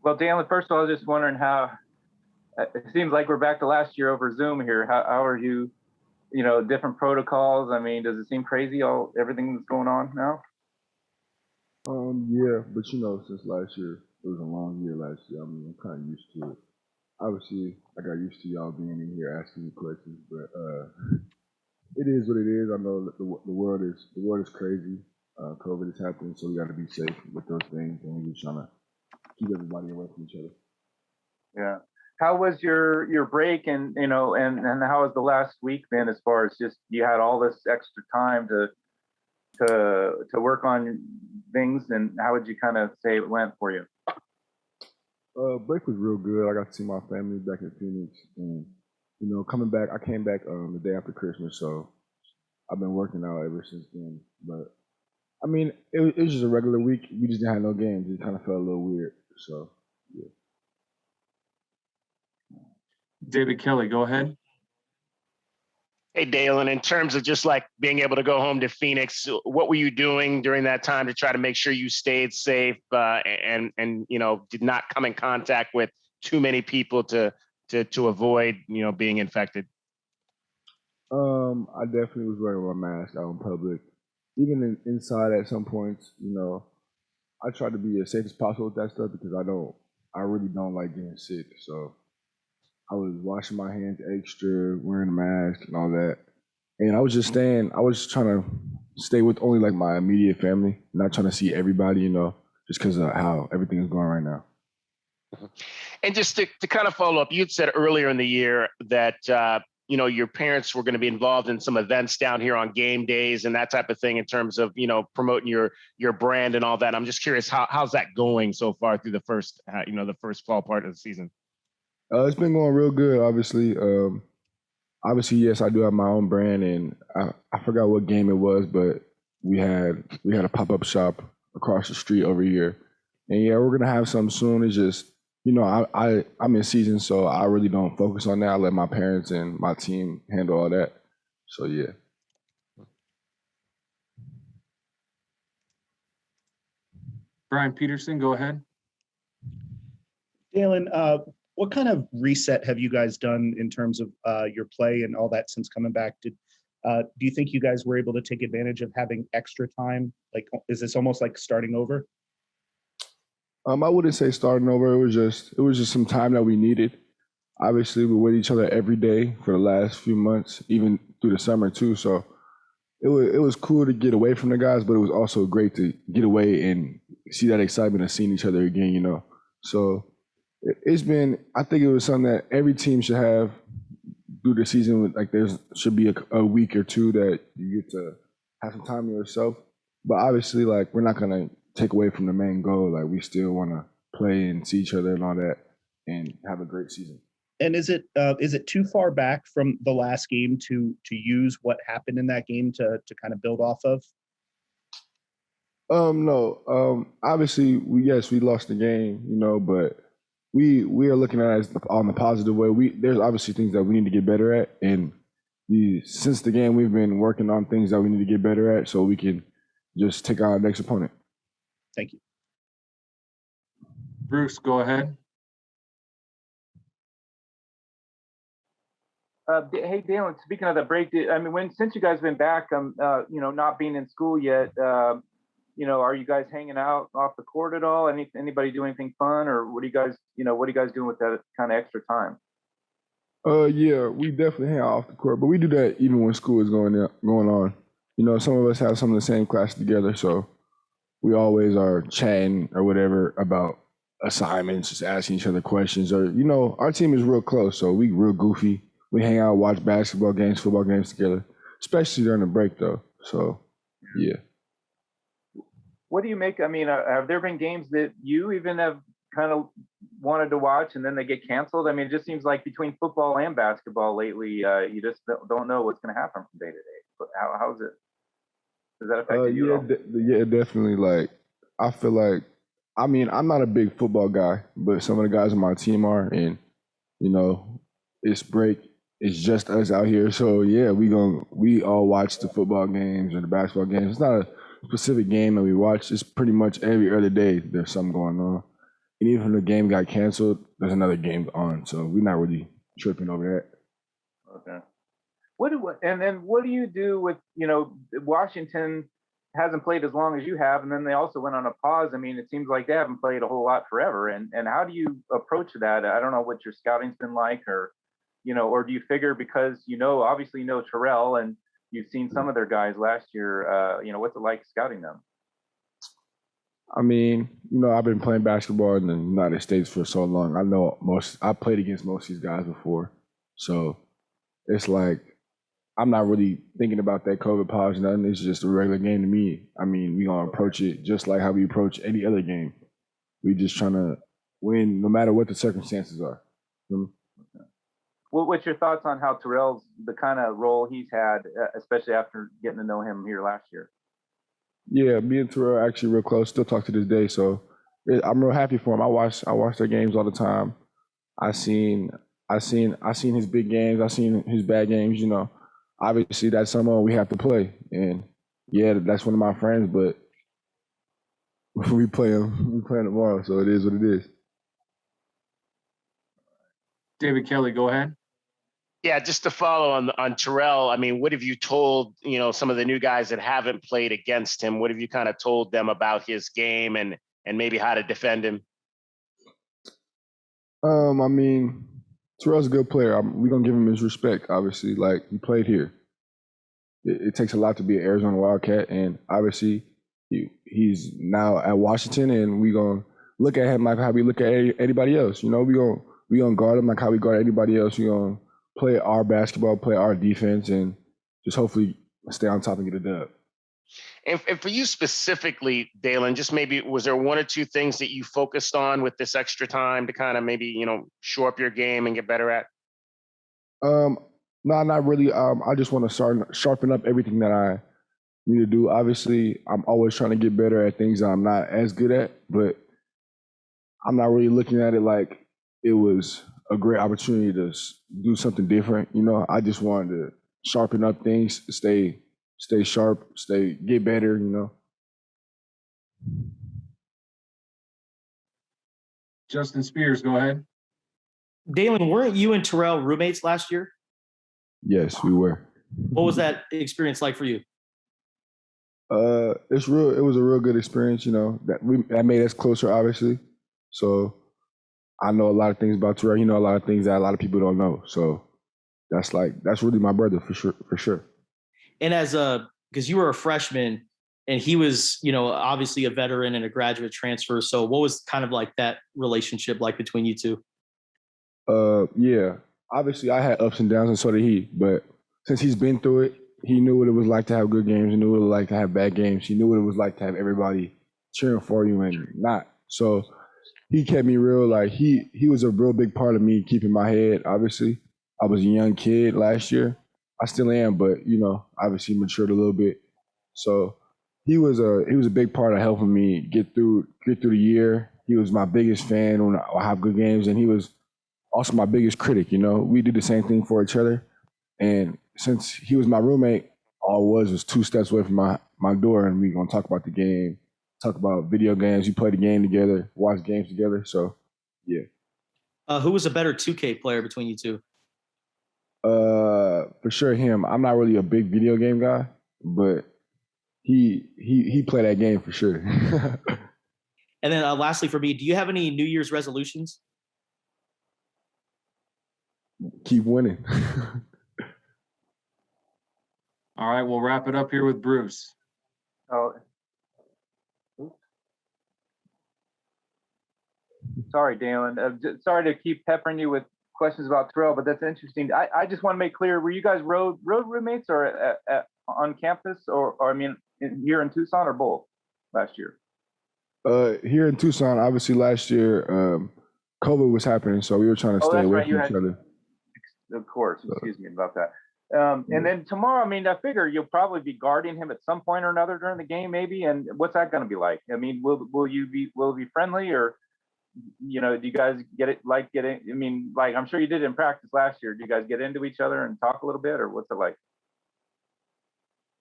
Well, Dalen, first of all, I was just wondering how it seems like we're back to last year over Zoom here. How are you? Different protocols. I mean, does it seem crazy? Everything that's going on now? Yeah, but since last year, it was a long year last year. I mean, I'm kind of used to it. Obviously, I got used to y'all being in here asking me questions, but it is what it is. I know that the world is crazy. COVID is happening, so we got to be safe with those things, and we're just trying to keep everybody away from each other. Yeah. How was your break, and how has the last week been as far as just you had all this extra time to work on things, and how would you kind of say it went for you? Break was real good. I got to see my family back in Phoenix, and coming back, I came back the day after Christmas, so I've been working out ever since then. But I mean, it was just a regular week. We just didn't have no games. It kind of felt a little weird. So yeah. David Kelly, go ahead. Hey, Dalen, in terms of just like being able to go home to Phoenix, what were you doing during that time to try to make sure you stayed safe and did not come in contact with too many people to avoid being infected? I definitely was wearing my mask out in public, even inside at some points. I try to be as safe as possible with that stuff because I really don't like getting sick. So I was washing my hands extra, wearing a mask and all that. And I was trying to stay with only like my immediate family, not trying to see everybody, just because of how everything is going right now. And just to kind of follow up, you had said earlier in the year that, your parents were going to be involved in some events down here on game days and that type of thing in terms of, promoting your brand and all that. I'm just curious, how's that going so far through the first, the first fall part of the season? It's been going real good, obviously. Yes, I do have my own brand, and I forgot what game it was, but we had a pop-up shop across the street over here, and yeah, we're gonna have some soon. It's just I'm in season, so I really don't focus on that. I let my parents and my team handle all that. So yeah. Brian Peterson, go ahead. Dalen, what kind of reset have you guys done in terms of your play and all that since coming back? Do you think you guys were able to take advantage of having extra time? Like, is this almost like starting over? I wouldn't say starting over. It was just some time that we needed. Obviously, we're with each other every day for the last few months, even through the summer too. So it was cool to get away from the guys, but it was also great to get away and see that excitement of seeing each other again. So it's been. I think it was something that every team should have through the season. Like there should be a week or two that you get to have some time to yourself. But obviously, like we're not gonna take away from the main goal. Like we still want to play and see each other and all that, and have a great season. And is it too far back from the last game to use what happened in that game to kind of build off of? No. Obviously, we lost the game, but we are looking at it on the positive way. There's obviously things that we need to get better at, and since the game we've been working on things that we need to get better at, so we can just take out our next opponent. Thank you. Bruce, go ahead. Hey, Dalen, speaking of the break, since you guys have been back, not being in school yet, are you guys hanging out off the court at all? Anybody do anything fun, or what are you guys doing with that kind of extra time? Yeah, we definitely hang out off the court, but we do that even when school is going on. Some of us have some of the same class together, so we always are chatting or whatever about assignments, just asking each other questions. Or our team is real close, so we real goofy. We hang out, watch basketball games, football games together, especially during the break, though. So, yeah. What do you make? Have there been games that you even have kind of wanted to watch and then they get canceled? It just seems like between football and basketball lately, you just don't know what's going to happen from day to day. But how's it? Does that affect you at all? Yeah, definitely. Like, I feel like, I'm not a big football guy, but some of the guys on my team are, and it's break. It's just us out here, so yeah, we all watch the football games and the basketball games. It's not a specific game that we watch. It's pretty much every other day there's something going on. And even if the game got canceled, there's another game on. So we're not really tripping over that. Okay. And then what do you do with, Washington hasn't played as long as you have, and then they also went on a pause. I mean, it seems like they haven't played a whole lot forever. And how do you approach that? I don't know what your scouting's been like, or do you figure because obviously Terrell and you've seen some of their guys last year, what's it like scouting them? I mean, I've been playing basketball in the United States for so long. I played against most of these guys before. So it's like, I'm not really thinking about that COVID pause, nothing. It's just a regular game to me. I mean, we're going to approach it just like how we approach any other game. We just trying to win no matter what the circumstances are. Well, what's your thoughts on how Terrell's, the kind of role he's had, especially after getting to know him here last year? Yeah, me and Terrell are actually real close. Still talk to this day. So I'm real happy for him. I watch their games all the time. I seen his big games. I seen his bad games, Obviously, that's someone we have to play. And, yeah, that's one of my friends, but we play him tomorrow, so it is what it is. David Kelly, go ahead. Yeah, just to follow on Terrell, I mean, what have you told, some of the new guys that haven't played against him? What have you kind of told them about his game and maybe how to defend him? I mean, Terrell's a good player. We're going to give him his respect, obviously. Like, he played here. It takes a lot to be an Arizona Wildcat, and obviously he's now at Washington, and we're going to look at him like how we look at anybody else. We're going to guard him like how we guard anybody else. We're going to play our basketball, play our defense, and just hopefully stay on top and get a dub. And for you specifically, Dalen, just maybe was there one or two things that you focused on with this extra time to kind of maybe, shore up your game and get better at? No, not really. I just want to sharpen up everything that I need to do. Obviously, I'm always trying to get better at things that I'm not as good at, but I'm not really looking at it like it was a great opportunity to do something different. I just wanted to sharpen up things, stay sharp, get better, Justin Spears, go ahead. Dalen, weren't you and Terrell roommates last year? Yes, we were. What was that experience like for you? It was a real good experience, that made us closer, obviously. So I know a lot of things about Terrell. A lot of things that a lot of people don't know. So that's really my brother for sure. And because you were a freshman and he was, obviously a veteran and a graduate transfer. So what was kind of like that relationship like between you two? Yeah. Obviously, I had ups and downs, and so did he. But since he's been through it, he knew what it was like to have good games. He knew what it was like to have bad games. He knew what it was like to have everybody cheering for you and not. So he kept me real. Like, he was a real big part of me keeping my head, obviously. I was a young kid last year. I still am, but, obviously matured a little bit. So he was a big part of helping me get through the year. He was my biggest fan when I have good games, and he was also my biggest critic. We did the same thing for each other. And since he was my roommate, all it was 2 steps away from my door, and we gonna talk about the game, talk about video games. We played the game together, watched games together. So, yeah. Who was a better 2K player between you two? For sure him. I'm not really a big video game guy, but he played that game for sure. And then lastly for me, do you have any New Year's resolutions? Keep winning. All right, we'll wrap it up here with Bruce. Oh, sorry, Dalen. Sorry to keep peppering you with questions about Terrell, but that's interesting. I just want to make clear: were you guys road roommates, or on campus, or I mean, here in Tucson, or both last year? Here in Tucson, obviously last year, COVID was happening, so we were trying to stay away from each other. Of course, excuse me about that. And then tomorrow, I mean, I figure you'll probably be guarding him at some point or another during the game, maybe. And what's that going to be like? I mean, will it be friendly, or do you guys get it? I mean, like I'm sure you did in practice last year. Do you guys get into each other and talk a little bit, or what's it like?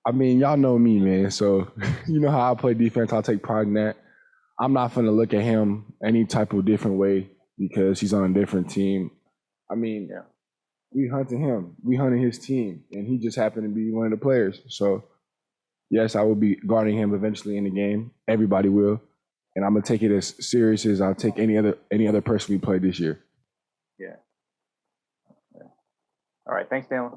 I mean, y'all know me, man. So you know how I play defense. I'll take pride in that. I'm not going to look at him any type of different way because he's on a different team. I mean, Yeah. we hunted him. We hunted his team, and he just happened to be one of the players. So, yes, I will be guarding him eventually in the game. Everybody will. And I'm going to take it as serious as I'll take any other person we played this year. Yeah. All right. Thanks, Dalen.